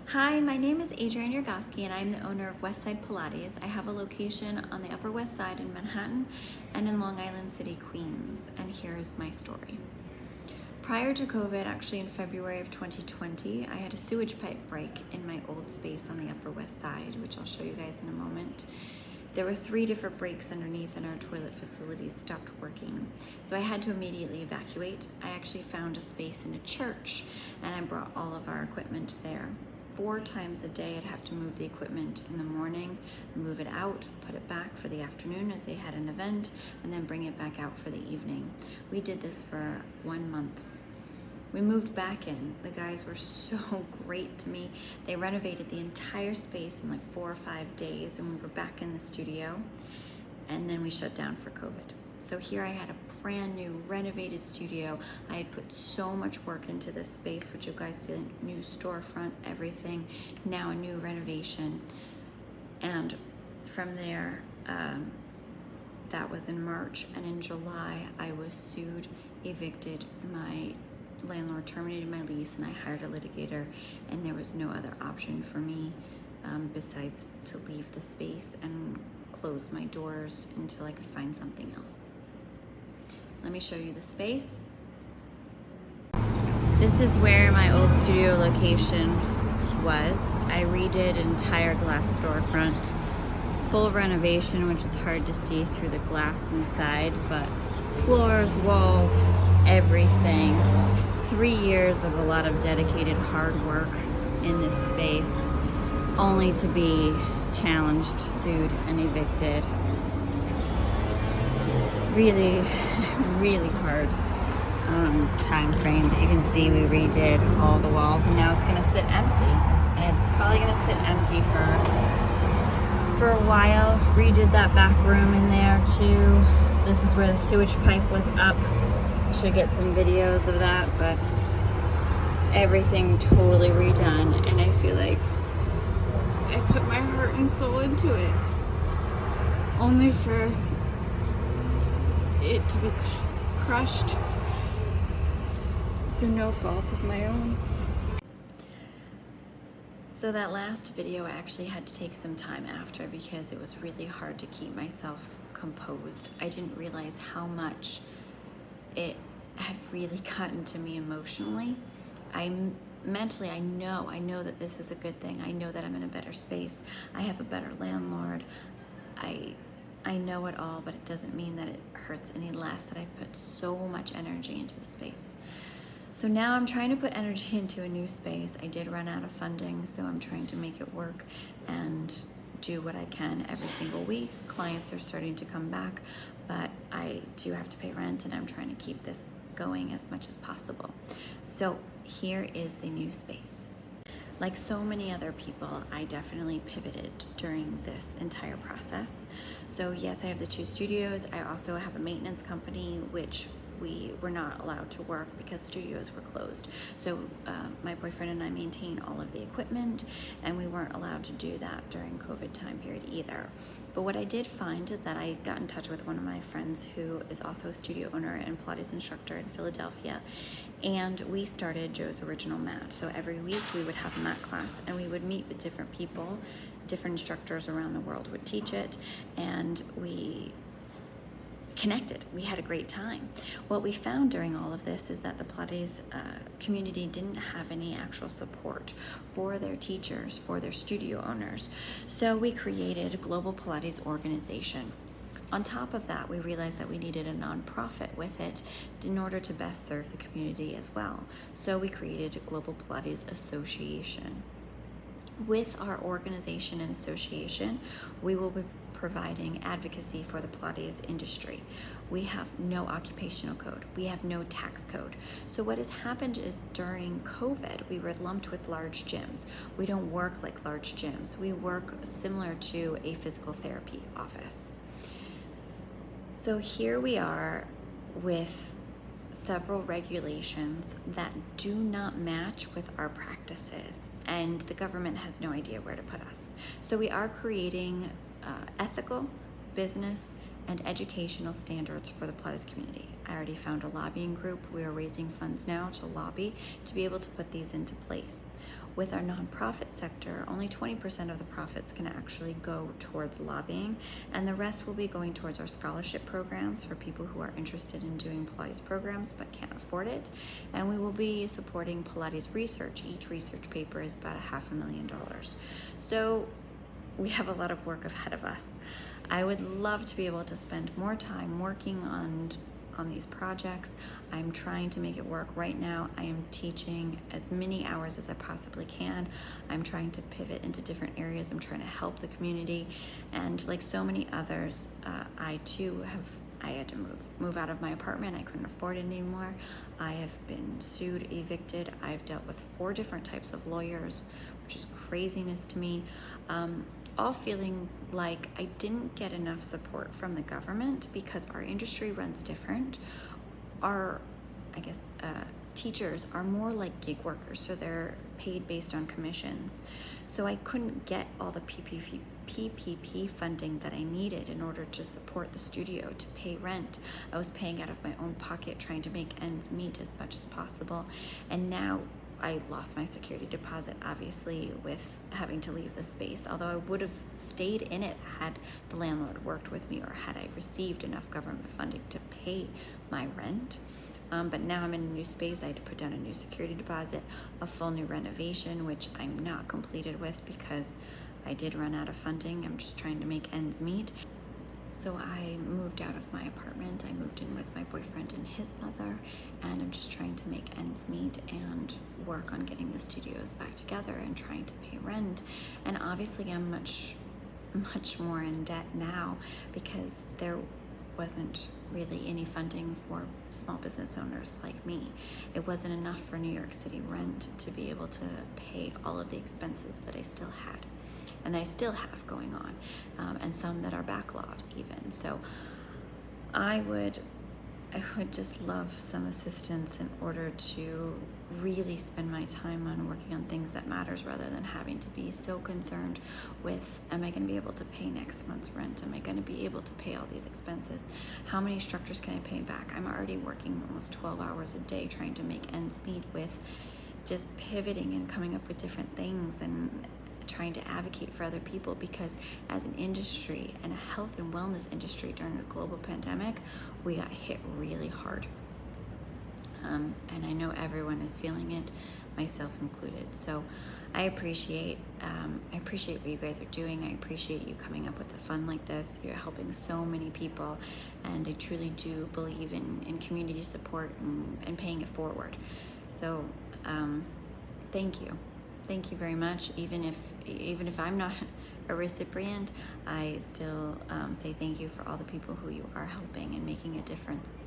Hi, my name is Adrienne Yergosky and I'm the owner of Westside Pilates. I have a location on the Upper West Side in Manhattan and in Long Island City, Queens. And here's my story. Prior to COVID, actually in February of 2020, I had a sewage pipe break in my old space on the Upper West Side, which I'll show you guys in a moment. There were 3 different breaks underneath and our toilet facilities stopped working. So I had to immediately evacuate. I actually found a space in a church and I brought all of our equipment there. 4 times a day I'd have to move the equipment in the morning, move it out, put it back for the afternoon as they had an event, and then bring it back out for the evening. We did this for 1 month. We moved back in. The guys were so great to me. They renovated the entire space in like 4 or 5 days, and we were back in the studio, and then we shut down for COVID. So here I had a brand new renovated studio. I had put so much work into this space, which you guys see, a new storefront, everything, now a new renovation. And from there, that was in March, and in July, I was sued, evicted, my landlord terminated my lease, and I hired a litigator, and there was no other option for me besides to leave the space and close my doors until I could find something else. Let me show you the space. This is where my old studio location was. I redid an entire glass storefront, full renovation, which is hard to see through the glass inside, but floors, walls, everything. 3 years of a lot of dedicated hard work in this space, only to be challenged, sued, and evicted. Really hard time frame. You can see we redid all the walls, and now it's gonna sit empty. And it's probably gonna sit empty for a while. Redid that back room in there too. This is where the sewage pipe was up. Should get some videos of that, but everything totally redone, and I feel like I put my heart and soul into it, only for it to be crushed through no fault of my own. So that last video I actually had to take some time after because it was really hard to keep myself composed. I didn't realize how much it had really gotten to me emotionally. Mentally, I know that this is a good thing. I know that I'm in a better space. I have a better landlord. I know it all, but it doesn't mean that it hurts any less that I put so much energy into the space. So now I'm trying to put energy into a new space. I did run out of funding, so I'm trying to make it work and do what I can every single week. Clients are starting to come back, but I do have to pay rent, and I'm trying to keep this going as much as possible. So here is the new space. Like so many other people, I definitely pivoted during this entire process. So yes, I have the 2 studios. I also have a maintenance company, which we were not allowed to work because studios were closed. So my boyfriend and I maintain all of the equipment, and we weren't allowed to do that during COVID time period either. But what I did find is that I got in touch with one of my friends who is also a studio owner and Pilates instructor in Philadelphia, and we started Joe's Original Mat. So every week we would have a mat class, and we would meet with different people, different instructors around the world would teach it, and we connected. We had a great time. What we found during all of this is that the Pilates community didn't have any actual support for their teachers, for their studio owners. So we created a global Pilates organization. On top of that, we realized that we needed a nonprofit with it in order to best serve the community as well. So we created a Global Pilates Association. With our organization and association, we will be providing advocacy for the Pilates industry. We have no occupational code. We have no tax code. So what has happened is during COVID, we were lumped with large gyms. We don't work like large gyms. We work similar to a physical therapy office. So here we are with several regulations that do not match with our practices, and the government has no idea where to put us. So we are creating ethical, business, and educational standards for the Pilates community. I already found a lobbying group. We are raising funds now to lobby to be able to put these into place. With our nonprofit sector, only 20% of the profits can actually go towards lobbying, and the rest will be going towards our scholarship programs for people who are interested in doing Pilates programs but can't afford it. And we will be supporting Pilates research. Each research paper is about $500,000. So we have a lot of work ahead of us. I would love to be able to spend more time working on these projects. I'm trying to make it work. Right now, I am teaching as many hours as I possibly can. I'm trying to pivot into different areas. I'm trying to help the community. And like so many others, I had to move out of my apartment. I couldn't afford it anymore. I have been sued, evicted. I've dealt with 4 different types of lawyers, which is craziness to me. All feeling like I didn't get enough support from the government because our industry runs different. Our, teachers are more like gig workers, so they're paid based on commissions. So I couldn't get all the PPP funding that I needed in order to support the studio, to pay rent. I was paying out of my own pocket, trying to make ends meet as much as possible. And now I lost my security deposit, obviously, with having to leave the space, although I would have stayed in it had the landlord worked with me or had I received enough government funding to pay my rent. But now I'm in a new space. I had to put down a new security deposit, a full new renovation, which I'm not completed with because I did run out of funding. I'm just trying to make ends meet. So I moved out of my apartment. I moved in with my boyfriend and his mother, and I'm just trying to make ends meet and work on getting the studios back together and trying to pay rent. And obviously I'm much more in debt now because there wasn't really any funding for small business owners like me. It wasn't enough for New York City rent to be able to pay all of the expenses that I still had. And I still have going on, and some that are backlogged even. So I would just love some assistance in order to really spend my time on working on things that matters rather than having to be so concerned with, am I going to be able to pay next month's rent? Am I going to be able to pay all these expenses? How many instructors can I pay back? I'm already working almost 12 hours a day trying to make ends meet with just pivoting and coming up with different things and trying to advocate for other people, because as an industry and a health and wellness industry during a global pandemic, we got hit really hard. And I know everyone is feeling it, myself included. So I appreciate what you guys are doing. I appreciate you coming up with a fund like this. You're helping so many people, and I truly do believe in community support and paying it forward. So thank you. Thank you very much. Even if I'm not a recipient, I still say thank you for all the people who you are helping and making a difference.